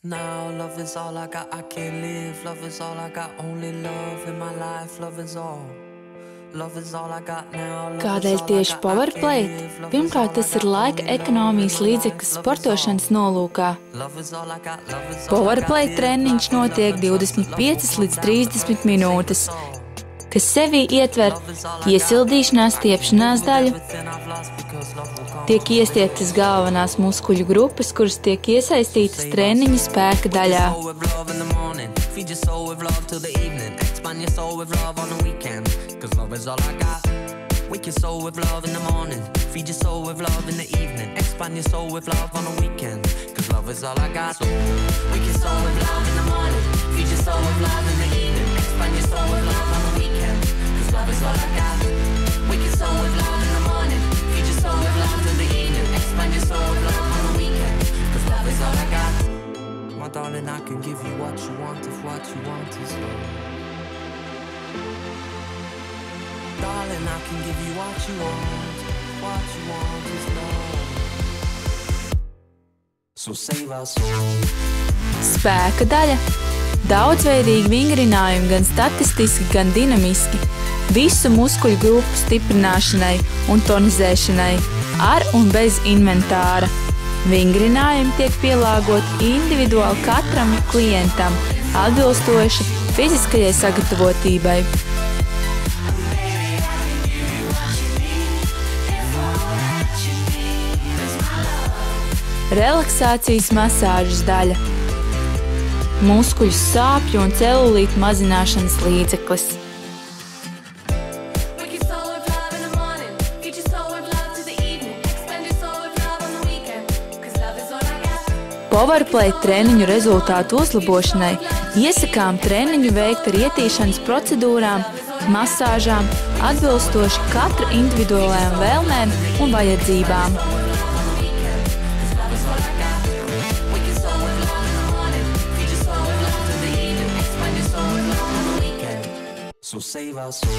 Now love is all I got, I can't live. Love is all I got, only love in my life. Love is all. Love is all I got now. Kādēļ tieši powerplate? Pirmkārt, tas ir laika ekonomijas līdzeklis sportošanas nolūkā. Powerplate treniņš notiek 25 līdz 30 minūtes, kas sevī ietver iesildīšanās stiepšanās daļu, tiek iestieptas galvenās muskuļu grupas, kuras tiek iesaistītas treniņa spēka daļā. Expand your soul with love on the weekend, 'cause love is all I got. Wake your soul with love in the morning, feed your soul with love in the evening. Expand your soul with love on the weekend, 'cause love is all I got. So, wake your soul with love in the morning, feed your soul with love in the evening. Expand your soul with love on the weekend, 'cause love is all I got. Wake your soul with love in the morning, feed your soul with love in the evening. Expand your soul with love on the weekend, 'cause love is all I got. My darling, I can give you what you want if what you want is love. Darling, I can give you what you want is love. So save our soul. Spēka daļa. Daudzveidīgi vingrinājumi gan statistiski, gan dinamiski. Visu muskuļu grupu stiprināšanai un tonizēšanai, ar un bez inventāra. Vingrinājumi tiek pielāgoti individuāli katram klientam, atbilstoši fiziskajai sagatavotībai. Relaksācijas masāžas daļa. Muskuļu sāpju un celulītu mazināšanas līdzeklis. Powerplate treniņu rezultātu uzlabošanai iesakām treniņu veikt ar ietīšanas procedūrām, masāžām, atbilstoši katra individuālajām vēlmēm un vajadzībām. So save our soul.